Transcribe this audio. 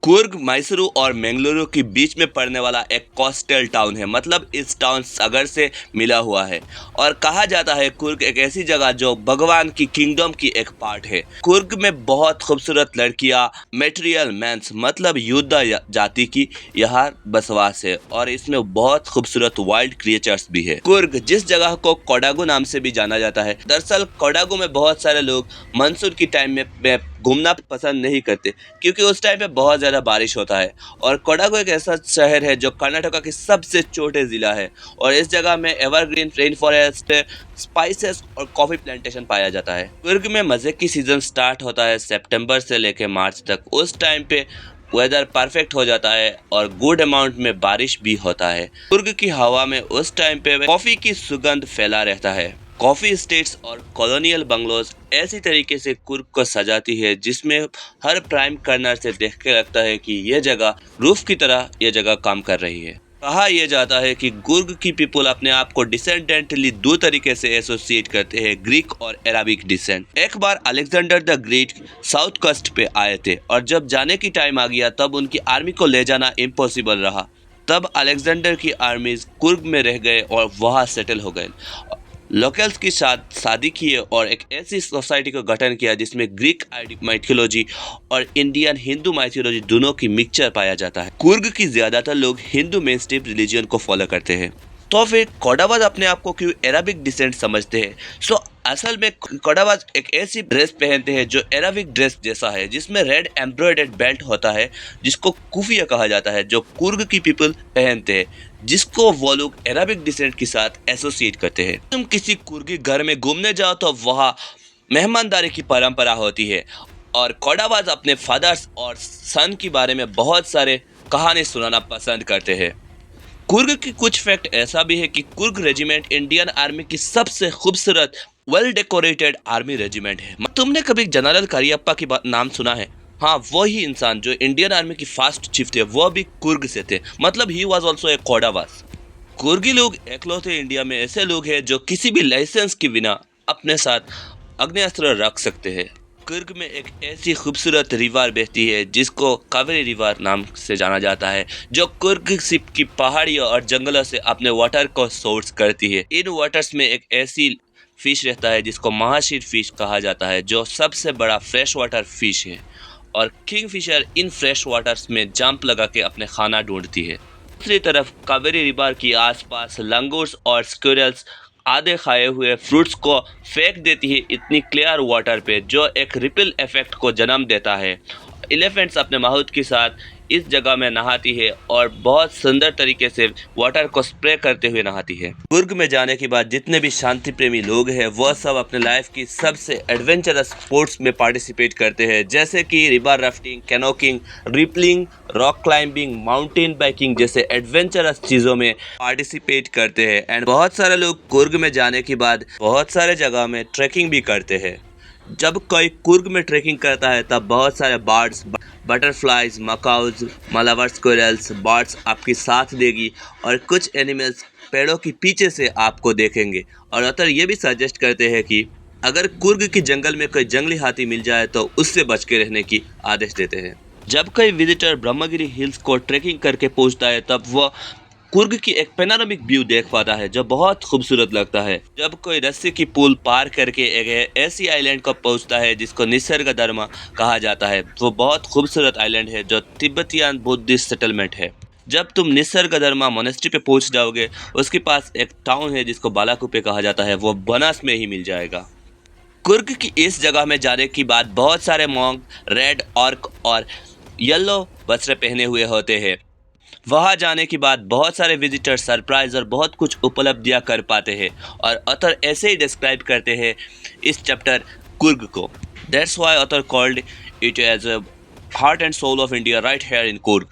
कुर्ग मैसूरू और बेंगलुरु के बीच में पड़ने वाला एक कोस्टल टाउन है। मतलब इस टाउन सागर से मिला हुआ है और कहा जाता है कुर्ग एक ऐसी जगह जो भगवान की किंगडम की एक पार्ट है। कुर्ग में बहुत खूबसूरत लड़कियां, मेटेरियल मैंस मतलब युद्ध जाति की यहाँ बसवास है और इसमें बहुत खूबसूरत वाइल्ड क्रिएचर्स भी है। कुर्ग जिस जगह को कोडागू नाम से भी जाना जाता है, दरअसल कोडागू में बहुत सारे लोग मानसून की टाइम में घूमना पसंद नहीं करते क्योंकि उस टाइम पे बहुत ज़्यादा बारिश होता है। और कोडागू एक ऐसा शहर है जो कर्नाटका की सबसे छोटे ज़िला है और इस जगह में एवरग्रीन रेन फॉरेस्ट, स्पाइसेस और कॉफ़ी प्लांटेशन पाया जाता है। कुर्ग में मज़े की सीज़न स्टार्ट होता है सितंबर से लेकर मार्च तक। उस टाइम पे वेदर परफेक्ट हो जाता है और गुड अमाउंट में बारिश भी होता है। कुर्ग की हवा में उस टाइम पे कॉफ़ी की सुगंध फैला रहता है। कॉफ़ी स्टेट्स और कॉलोनियल बंगलोज ऐसी तरीके से कुर्ग को सजाती है जिसमें हर प्राइम कर्नर से देख के लगता है कि यह जगह रूफ की तरह यह जगह काम कर रही है। कहा यह जाता है कि कुर्ग की पीपल अपने आप को डिसेंडेंटली दो तरीके से एसोसिएट करते हैं, ग्रीक और अरबिक डिसेंट। एक बार Alexander the Great south coast पे आए थे और जब जाने की टाइम आ गया तब उनकी आर्मी को ले जाना इम्पॉसिबल रहा। तब अलेक्जेंडर की आर्मीज कुर्ग में रह गए और वहाँ सेटल हो गए। लोकल्स के साथ शादी किए और एक ऐसी सोसाइटी का गठन किया जिसमें ग्रीक माइथोलॉजी और इंडियन हिंदू माइथोलॉजी दोनों की मिक्सचर पाया जाता है। कुर्ग की ज्यादातर लोग हिंदू मेन स्ट्रीम रिलीजन को फॉलो करते हैं। तो फिर कोडावाज अपने आप को क्यों अरबिक डिसेंट समझते हैं? असल में कोडावाज एक ऐसी ड्रेस पहनते हैं जो अरबिक ड्रेस जैसा है, जिसमें रेड एम्ब्रॉयडर्ड बेल्ट होता है जिसको कुफिया कहा जाता है, जो कुर्ग की पीपल पहनते हैं, जिसको वो लोग अरबिक डिसेंट के साथ एसोसिएट करते हैं। तुम किसी कुर्गी घर में घूमने जाओ तो वहाँ मेहमानदारी की परंपरा होती है और कोडावाज अपने फादर्स और सन के बारे में बहुत सारे कहानी सुनाना पसंद करते हैं। कुर्ग की कुछ फैक्ट ऐसा भी है कि कुर्ग रेजिमेंट इंडियन आर्मी की सबसे खूबसूरत वेल डेकोरेटेड आर्मी रेजिमेंट है। तुमने कभी जनरल करियप्पा की नाम सुना है? हाँ, वही इंसान जो इंडियन आर्मी की फास्ट चीफ थे वो भी कुर्ग से थे। मतलब ही वाज आल्सो ए कोडावास। कुर्गी लोग एकलौते इंडिया में ऐसे लोग हैं जो किसी भी लाइसेंस के बिना अपने साथ अग्नेस्त्र रख सकते हैं। कुर्ग में एक ऐसी खूबसूरत रिवर बहती है जिसको कावेरी रिवर नाम से जाना जाता है, जो कुर्ग सिप की पहाड़ियों और जंगलों से अपने वाटर को सोर्स करती है। इन वाटर्स में एक ऐसी फिश रहता है जिसको महाशीर फिश कहा जाता है, जो सबसे बड़ा फ्रेश वाटर फिश है और किंगफिशर इन फ्रेश वाटर्स में जंप लगा के अपने खाना ढूंढती है। दूसरी तरफ कावेरी रिवर के आसपास लंगूर्स और स्क्विरल्स आधे खाए हुए फ्रूट्स को फेंक देती है इतनी क्लियर वाटर पे, जो एक रिपल इफेक्ट को जन्म देता है। एलिफेंट्स अपने माहौत के साथ इस जगह में नहाती है और बहुत सुंदर तरीके से वाटर को स्प्रे करते हुए नहाती है। कुर्ग में जाने के बाद जितने भी शांति प्रेमी लोग हैं वो सब अपने लाइफ की सबसे एडवेंचरस स्पोर्ट्स में पार्टिसिपेट करते हैं, जैसे कि river rafting, canoeing, rappelling, rock climbing, mountain biking जैसे एडवेंचरस चीज़ों में पार्टिसिपेट करते हैं। एंड बहुत सारे लोग कुर्ग में जाने के बाद बहुत सारे जगह में ट्रैकिंग भी करते हैं। जब कोई कुर्ग में ट्रैकिंग करता है तब बहुत सारे birds, butterflies, मकाउज, Malabar squirrels, birds आपके साथ देगी और कुछ एनिमल्स पेड़ों के पीछे से आपको देखेंगे। और अतर ये भी सजेस्ट करते हैं कि अगर कुर्ग के जंगल में कोई जंगली हाथी मिल जाए तो उससे बच के रहने की आदेश देते हैं। जब कोई विजिटर ब्रह्मगिरी हिल्स को ट्रैकिंग करके पहुंचता है तब वह कुर्ग की एक पेनारोमिक व्यू देख पाता है जो बहुत खूबसूरत लगता है। जब कोई रस्सी की पुल पार करके एक ऐसी आइलैंड को पहुंचता है जिसको निसर्ग धर्मा कहा जाता है, वो बहुत खूबसूरत आइलैंड है जो तिब्बतियन बुद्धिस्ट सेटलमेंट है। जब तुम निसर्ग धर्मा मोनेस्ट्री पे पहुंच जाओगे, उसके पास एक टाउन है जिसको बालाकुपे कहा जाता है, वो बनास में ही मिल जाएगा। कुर्ग की इस जगह में जाने के बाद बहुत सारे मॉन्क रेड ऑर्क और येलो वस्त्र पहने हुए होते हैं। वहाँ जाने के बाद बहुत सारे विजिटर सरप्राइज और बहुत कुछ उपलब्धियाँ कर पाते हैं और ऑथर ऐसे ही डिस्क्राइब करते हैं इस चैप्टर कुर्ग को। That's why author called it as a heart and soul of India right here in Coorg.